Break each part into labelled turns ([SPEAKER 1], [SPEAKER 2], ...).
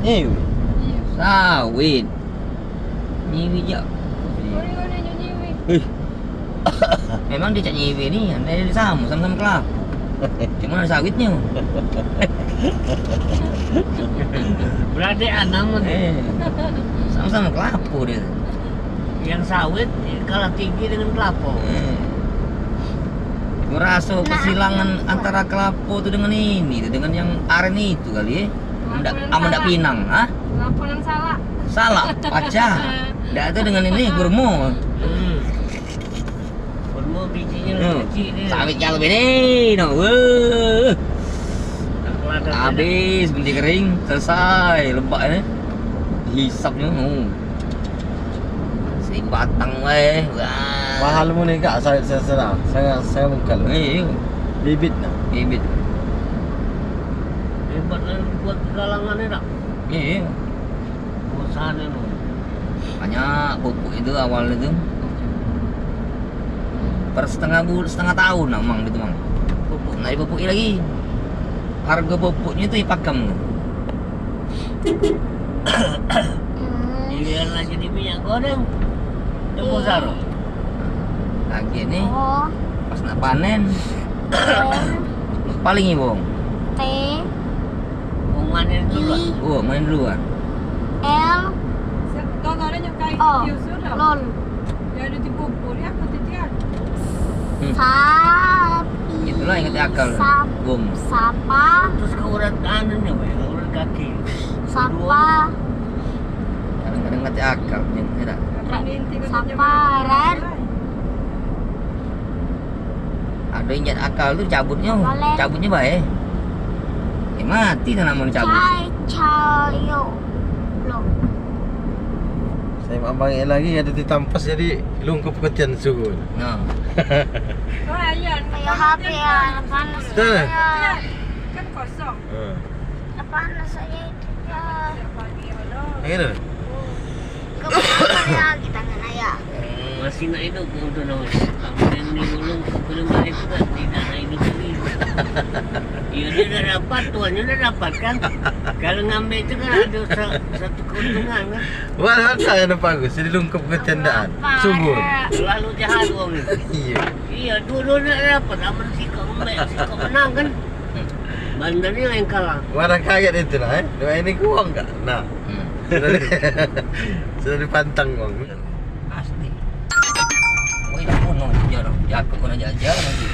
[SPEAKER 1] Nyiwi.
[SPEAKER 2] Iya.
[SPEAKER 3] Sawit. Nyiwi jak.
[SPEAKER 2] Orang-orang nyiwi.
[SPEAKER 3] Memang dia cak nyiwi ni, dari sama-sama kelapa. Cuma ada sawitnya.
[SPEAKER 4] Berarti namun
[SPEAKER 3] Sama-sama kelapa dia.
[SPEAKER 4] yang sawit kalah tinggi dengan kelapa.
[SPEAKER 3] Gua rasa kesilangan antara kelapa itu dengan ini, dengan yang aren itu kali ya. Amandak Pinang, ah?
[SPEAKER 2] Laporan salah.
[SPEAKER 3] Salah, pacah. Nggak itu dengan ini kurma.
[SPEAKER 4] Kurma bijinya kecil ni.
[SPEAKER 3] Sawit yang lebih ni, no. Habis benda kering, selesai lembak ni. Dihisapnya, si batang weh. Wah.
[SPEAKER 1] Mahal mo ni kak, saya mungkal. Bibit na.
[SPEAKER 3] Bibit.
[SPEAKER 4] Hebat lah buat galangan ni tak?
[SPEAKER 3] Iya.
[SPEAKER 4] Usaha ni.
[SPEAKER 3] Banyak pupuk itu awal itu. Per setengah tahun nak mang itu mang. Pupuk nak dipupuki lagi. Harga pupuknya itu ipakam.
[SPEAKER 4] Biar lagi di minyak goreng. Temu Zaro.
[SPEAKER 3] Lagi ni
[SPEAKER 5] O,
[SPEAKER 3] pas nak panen paling ibong.
[SPEAKER 5] T,
[SPEAKER 4] Manen dulu.
[SPEAKER 3] Oh, main duluan.
[SPEAKER 5] L,
[SPEAKER 2] Tontonnya nyukai
[SPEAKER 5] O,
[SPEAKER 2] Yusuf dah.
[SPEAKER 5] LOL.
[SPEAKER 2] Ya ada di bubur ya, kau titian.
[SPEAKER 5] Sapi.
[SPEAKER 3] Itulah yang ngerti akal. Bom.
[SPEAKER 5] Sapa,
[SPEAKER 4] Terus ke urat anu ni, urat kaki.
[SPEAKER 5] sapa,
[SPEAKER 3] Kadang-kadang ngerti akal, yang tidak.
[SPEAKER 5] Saparan.
[SPEAKER 3] Ada yang injak akal tu cabutnya,
[SPEAKER 5] Boleh.
[SPEAKER 3] cabutnya baik. Mati tak nak mau dicabut.
[SPEAKER 5] Cai, cayo. Lo.
[SPEAKER 1] Saya abang lagi ada ditampas jadi lungkup ketian suku.
[SPEAKER 3] Nah,
[SPEAKER 2] Oh ayah.
[SPEAKER 5] Kayak HP ya, panas
[SPEAKER 1] Betul.
[SPEAKER 5] saya.
[SPEAKER 2] Kan kosong.
[SPEAKER 5] Panas saya itu ya.
[SPEAKER 2] Tidak pagi mana.
[SPEAKER 1] Gitu.
[SPEAKER 5] Kebetulan lagi tangan ayah.
[SPEAKER 4] Masih nak hidup untuk nama. Kemudian ni belum belum balik juga tidak nak hidup lagi. Ya dia dah dapat, tuannya dah dapat kan. Kalau ngambil itu kan ada satu keuntungan kan.
[SPEAKER 1] Wah, saya nampak bagus. Jadi lungkup ketiandaan. Subur.
[SPEAKER 4] Selalu jahat orang ni.
[SPEAKER 1] Iya.
[SPEAKER 4] Iya, dua-duanya dah dapat. Aman sikap menang kan. Bandarnya yang kalah.
[SPEAKER 1] Warna kaget itu lah Dua ini kuang enggak? Nah, sudah dipantang uang.
[SPEAKER 3] asli. Oh, ini pun no, jarang. Jakut kau nak jajar nanti.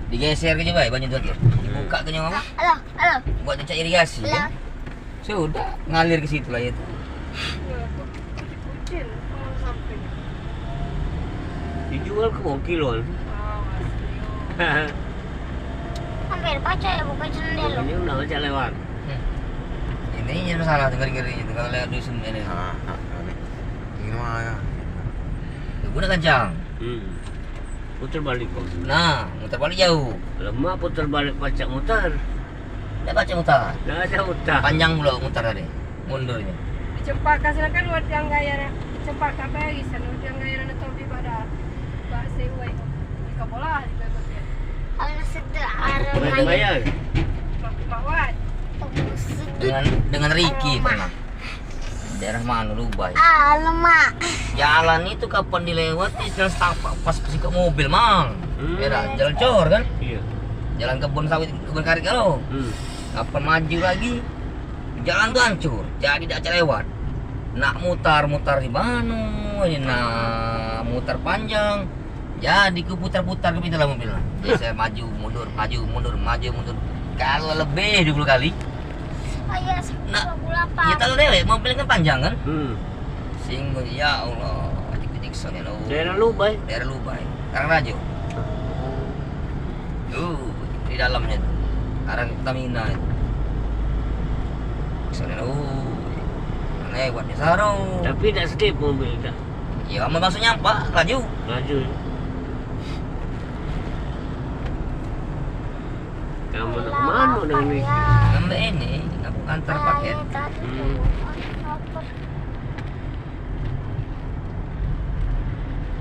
[SPEAKER 3] Digeser ke je baik banyak tu lagi. Dibuka ke nyawa apa?
[SPEAKER 5] Halo, halo.
[SPEAKER 3] Buat macam irigasi kan. Sudah ngalir ke situ lah itu.
[SPEAKER 2] Kucing. Oh sampai.
[SPEAKER 4] Dijual ke kilo.
[SPEAKER 5] Hampir baca ya buka jendela.
[SPEAKER 4] Ini udah baca lewat.
[SPEAKER 3] Ini yang salah dengar-dengar itu kalau lewat dusun ini.
[SPEAKER 1] Ini mah ya.
[SPEAKER 3] Guna kencang.
[SPEAKER 4] Putar balik kok.
[SPEAKER 3] Nah, muter balik jauh.
[SPEAKER 4] Lemah putar balik pacak mutar.
[SPEAKER 3] Dah baca mutar.
[SPEAKER 4] Dah ada mutar.
[SPEAKER 3] Panjang pula mutar tadi. Mundurnya.
[SPEAKER 2] Cempaka silakan buat yang gaya cempaka bagi sana yang gaya na topi pada bahasa Iwai. Ika bola di bagian.
[SPEAKER 5] Halo sedar.
[SPEAKER 4] Bayar.
[SPEAKER 2] Mawat.
[SPEAKER 3] Dengan Ricky pernah. Daerah mana Dubai.
[SPEAKER 5] Lemak.
[SPEAKER 3] Jalan itu kapan dilewati jalan setapak pas ke mobil mang. Beda jalan cor kan.
[SPEAKER 4] Iya.
[SPEAKER 3] Jalan kebun sawit kebun karet kalau. Kapan maju lagi jalan tuh hancur. Jadi tidak lewat. Nak mutar di mana? Ini nak mutar panjang. Jadi ku putar-putar ke dalam mobil. Jadi saya maju mundur. Kalau lebih 20 kali.
[SPEAKER 5] Ayah,
[SPEAKER 3] Nak,
[SPEAKER 5] 28.
[SPEAKER 3] ya tahu deh, mobil kan panjang kan?
[SPEAKER 5] Hmm.
[SPEAKER 3] Ya Allah, dikit-dikit ya lo.
[SPEAKER 4] Daerah Lubai.
[SPEAKER 3] Daerah Lubai, Karangrajo. Di dalamnya tuh, Karang Pertamina itu. Soalnya lewat di Saro.
[SPEAKER 4] Tapi tak skip mobil tak.
[SPEAKER 3] Ya, maksudnya apa? Laju.
[SPEAKER 4] Laju. Kamu nak mana dengan ni?
[SPEAKER 3] Ngambil ini, aku antar paket.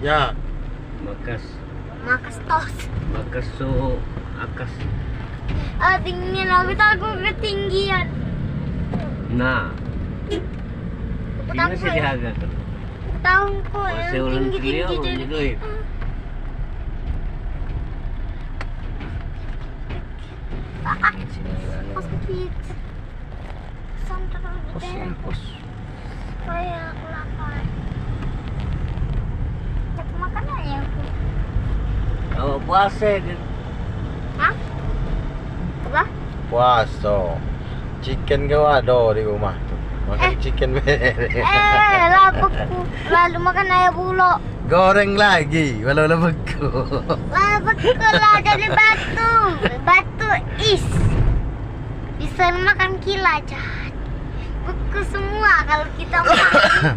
[SPEAKER 1] Ya.
[SPEAKER 5] Makas tos.
[SPEAKER 4] Makas so akas.
[SPEAKER 5] Tinggi aku takut ketinggian.
[SPEAKER 4] Nah, Sino si dihaga ka?
[SPEAKER 5] Tahu ko
[SPEAKER 4] Kasi
[SPEAKER 5] yang
[SPEAKER 4] ulang
[SPEAKER 5] tinggi
[SPEAKER 4] keliyo,
[SPEAKER 5] tinggi
[SPEAKER 4] gitu
[SPEAKER 5] jadi.
[SPEAKER 4] ya.
[SPEAKER 5] Sakit. Santai
[SPEAKER 3] Pos
[SPEAKER 5] deh.
[SPEAKER 3] yan, pos.
[SPEAKER 5] Kayak aku lapar. Cepat makan aja aku.
[SPEAKER 4] Oh, puasa kan.
[SPEAKER 5] Hah? Apa?
[SPEAKER 1] Puasa. Chicken kau ada di rumah tuh. Makan chicken
[SPEAKER 5] Labekku. Lalu makan ayam bulok.
[SPEAKER 1] goreng lagi walau beku.
[SPEAKER 5] Labekku lah jadi batu. Batu is. Bisa makan kila jahat. Beku semua kalau kita makan.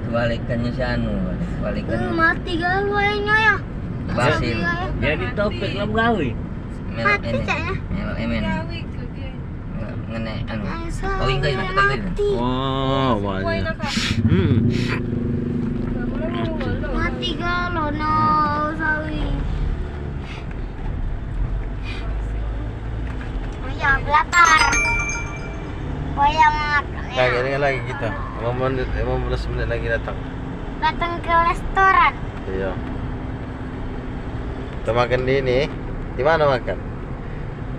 [SPEAKER 3] Kebalikannya si Anu, kebalikannya
[SPEAKER 5] Mati galau ya.
[SPEAKER 3] Basil.
[SPEAKER 4] Jadi topik lah gawe.
[SPEAKER 3] Melok
[SPEAKER 5] Mati
[SPEAKER 3] ini,
[SPEAKER 5] caknya.
[SPEAKER 3] melok emen.
[SPEAKER 2] Gawi ke dia.
[SPEAKER 3] Ngene anu.
[SPEAKER 5] Kau
[SPEAKER 3] Kawin kayo nak kawin.
[SPEAKER 1] Oh,
[SPEAKER 2] Kuai
[SPEAKER 1] banyak.
[SPEAKER 2] nak kak.
[SPEAKER 5] Mati galau no sawi. Ya lapar. Boya makan ya.
[SPEAKER 1] Kagak lagi kita. 15 menit lagi datang.
[SPEAKER 5] Datang ke restoran.
[SPEAKER 1] Iya. Kita makan di ini. Di mana makan?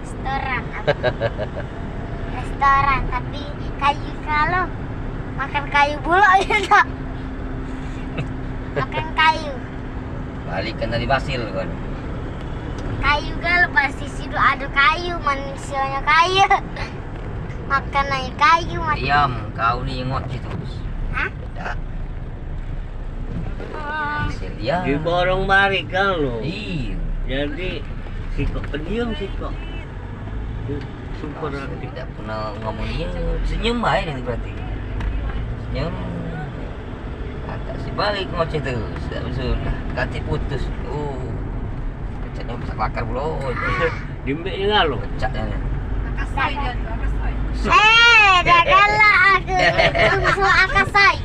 [SPEAKER 5] Restoran. Restoran tapi kayu kalau makan kayu bulok ya tak? Makan kayu.
[SPEAKER 3] Balikan dari Basil kan.
[SPEAKER 5] Kayu galau pasti situ ada kayu, manusianya kayu. Makan aja kayu mati.
[SPEAKER 3] Diam, kau ni ngoceh terus.
[SPEAKER 5] Hah?
[SPEAKER 3] Tak,
[SPEAKER 5] Oh,
[SPEAKER 3] Basil dia.
[SPEAKER 4] Di borong bari kan lo.
[SPEAKER 3] Iya.
[SPEAKER 4] Jadi sikok pendiam sikok. Super aktif.
[SPEAKER 3] Tidak pernah ngomong dia. Senyum baik itu berarti. Senyum. Agak si balik ngoceh terus. Tak sudah. Kati putus. Pecatnya besar bakar pula.
[SPEAKER 4] Dimbeknya ngalo.
[SPEAKER 3] Pecatnya.
[SPEAKER 2] Akasai dia tu, akasai.
[SPEAKER 5] dah galak aku. Langsung akasai.